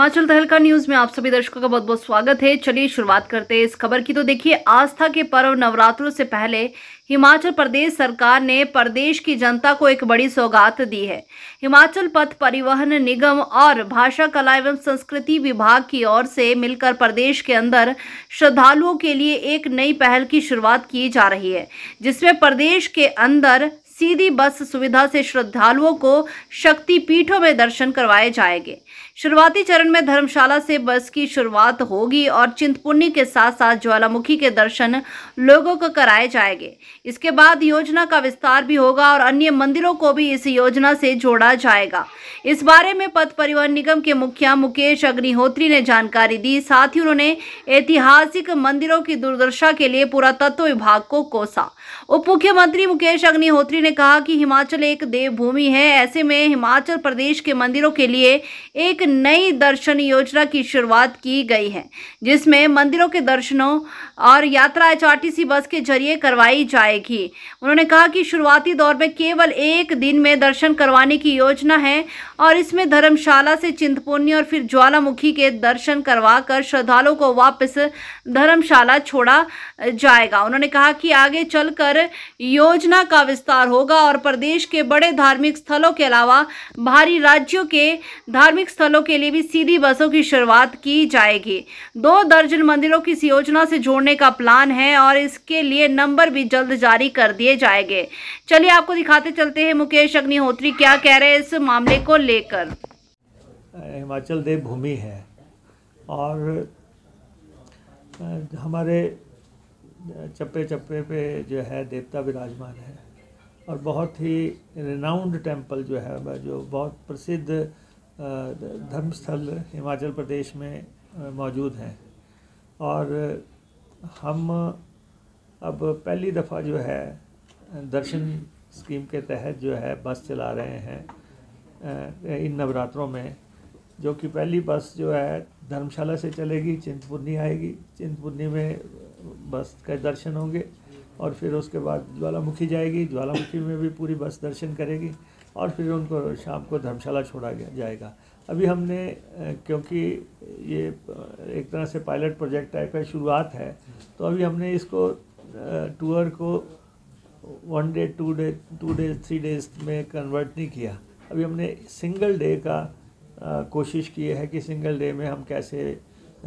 हिमाचल तहलका न्यूज में आप सभी दर्शकों का बहुत बहुत स्वागत है। चलिए शुरुआत करते हैं इस खबर की। तो देखिए, आस्था के पर्व नवरात्रों से पहले हिमाचल प्रदेश सरकार ने प्रदेश की जनता को एक बड़ी सौगात दी है। हिमाचल पथ परिवहन निगम और भाषा कला एवं संस्कृति विभाग की ओर से मिलकर प्रदेश के अंदर श्रद्धालुओं के लिए एक नई पहल की शुरुआत की जा रही है, जिसमें प्रदेश के अंदर सीधी बस सुविधा से श्रद्धालुओं को शक्ति पीठों में दर्शन करवाए जाएंगे। शुरुआती चरण में धर्मशाला से बस की शुरुआत होगी और चिंतपूर्णी के साथ साथ ज्वालामुखी के दर्शन लोगों को कराए जाएंगे। इसके बाद योजना का विस्तार भी होगा और अन्य मंदिरों को भी इस योजना से जोड़ा जाएगा। इस बारे में पथ परिवहन निगम के मुखिया मुकेश अग्निहोत्री ने जानकारी दी। साथ ही उन्होंने ऐतिहासिक मंदिरों की दुर्दशा के लिए पुरातत्व विभाग को कोसा। उप मुख्यमंत्री मुकेश अग्निहोत्री ने कहा कि हिमाचल एक देवभूमि है, ऐसे में हिमाचल प्रदेश के मंदिरों के लिए एक नई दर्शन योजना की शुरुआत की गई है, जिसमें मंदिरों के दर्शनों और यात्रा एचआरटीसी बस के जरिए करवाई जाएगी। उन्होंने कहा कि शुरुआती दौर में केवल एक दिन में दर्शन करवाने की योजना है और इसमें धर्मशाला से चिंतपूर्णी और फिर ज्वालामुखी के दर्शन करवाकर श्रद्धालुओं को वापस धर्मशाला छोड़ा जाएगा। उन्होंने कहा कि आगे चलकर योजना का विस्तार होगा और प्रदेश के बड़े धार्मिक स्थलों के अलावा बाहरी राज्यों के धार्मिक स्थलों के लिए भी सीधी बसों की शुरुआत की जाएगी। 2 दर्जन मंदिरों की इस योजना से जोड़ने का प्लान है और इसके लिए नंबर भी जल्द जारी कर दिए जाएंगे। चलिए आपको दिखाते चलते हैं मुकेश अग्निहोत्री क्या कह रहे हैं इस मामले को लेकर। हिमाचल देवभूमि है और हमारे चप्पे चप्पे पे जो है देवता विराजमान है और बहुत ही रिनाउंड टेम्पल जो है, जो बहुत प्रसिद्ध धर्मस्थल हिमाचल प्रदेश में मौजूद हैं। और हम अब पहली दफ़ा जो है दर्शन स्कीम के तहत जो है बस चला रहे हैं इन नवरात्रों में, जो कि पहली बस जो है धर्मशाला से चलेगी, चिंतपूर्णी आएगी, चिंतपूर्णी में बस के दर्शन होंगे और फिर उसके बाद ज्वालामुखी जाएगी, ज्वालामुखी में भी पूरी बस दर्शन करेगी और फिर उनको शाम को धर्मशाला छोड़ा जाएगा। अभी हमने क्योंकि ये एक तरह से पायलट प्रोजेक्ट टाइप का शुरुआत है, तो अभी हमने इसको टूर को 1 डे 2 डे 3 डेज में कन्वर्ट नहीं किया। अभी हमने सिंगल डे का कोशिश की है कि सिंगल डे में हम कैसे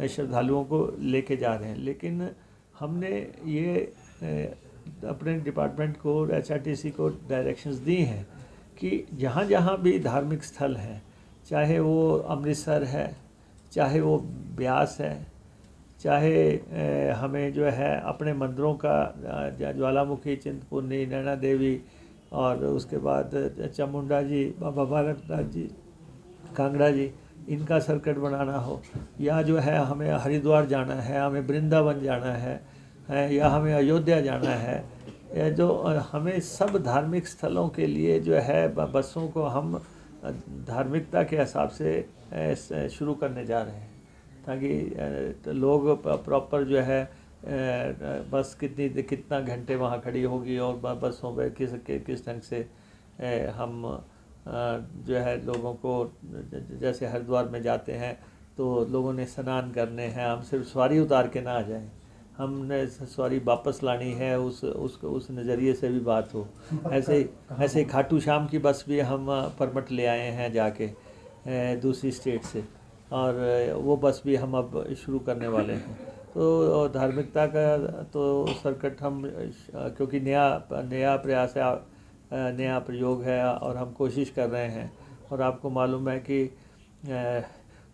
श्रद्धालुओं को लेके जा रहे हैं। लेकिन हमने ये अपने डिपार्टमेंट को, एचआरटीसी को डायरेक्शंस दी हैं कि जहाँ जहाँ भी धार्मिक स्थल हैं, चाहे वो अमृतसर है, चाहे वो ब्यास है, चाहे हमें जो है अपने मंदिरों का ज्वालामुखी, चिंतपूर्णी, नैना देवी और उसके बाद चामुंडा जी, बाबा बालकनाथ जी, कांगड़ा जी, इनका सर्किट बनाना हो, या जो है हमें हरिद्वार जाना है, हमें वृंदावन जाना है या हमें अयोध्या जाना है, या जो हमें सब धार्मिक स्थलों के लिए जो है बसों को हम धार्मिकता के हिसाब से शुरू करने जा रहे हैं, ताकि लोग प्रॉपर जो है बस कितना घंटे वहाँ खड़ी होगी और बसों पे किस ढंग से हम जो है लोगों को, जैसे हरिद्वार में जाते हैं तो लोगों ने स्नान करने हैं, हम सिर्फ सवारी उतार के ना आ जाएं, हमने सवारी वापस लानी है, उस नज़रिए से भी बात हो। ऐसे ही खाटू श्याम की बस भी हम परमिट ले आए हैं जाके दूसरी स्टेट से, और वो बस भी हम अब शुरू करने वाले हैं। तो धार्मिकता का तो सर्किट हम, क्योंकि नया प्रयास है, नया प्रयोग है और हम कोशिश कर रहे हैं। और आपको मालूम है कि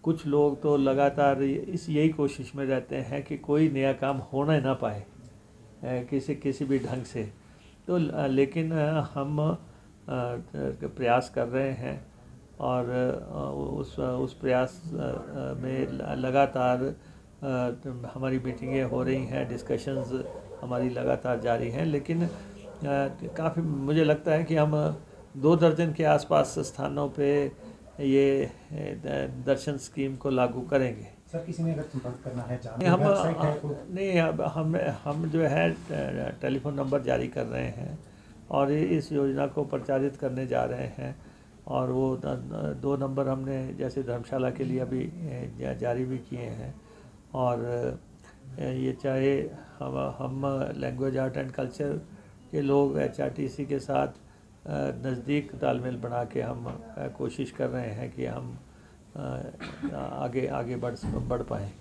कुछ लोग तो लगातार यही कोशिश में रहते हैं कि कोई नया काम होना ना पाए किसी भी ढंग से। तो लेकिन हम प्रयास कर रहे हैं और उस प्रयास में लगातार हमारी मीटिंगें हो रही हैं, डिस्कशंस हमारी लगातार जारी हैं। लेकिन काफ़ी मुझे लगता है कि हम 2 दर्जन के आसपास स्थानों पे ये दर्शन स्कीम को लागू करेंगे। सर, किसी ने अगर संपर्क करना है, हम जो है टेलीफोन नंबर जारी कर रहे हैं और इस योजना को प्रचारित करने जा रहे हैं और वो 2 नंबर हमने जैसे धर्मशाला के लिए अभी जारी भी किए हैं। और ये चाहे हम लैंग्वेज आर्ट एंड कल्चर के लोग HRTC के साथ नज़दीक तालमेल बना के हम कोशिश कर रहे हैं कि हम आगे आगे बढ़ पाएँ।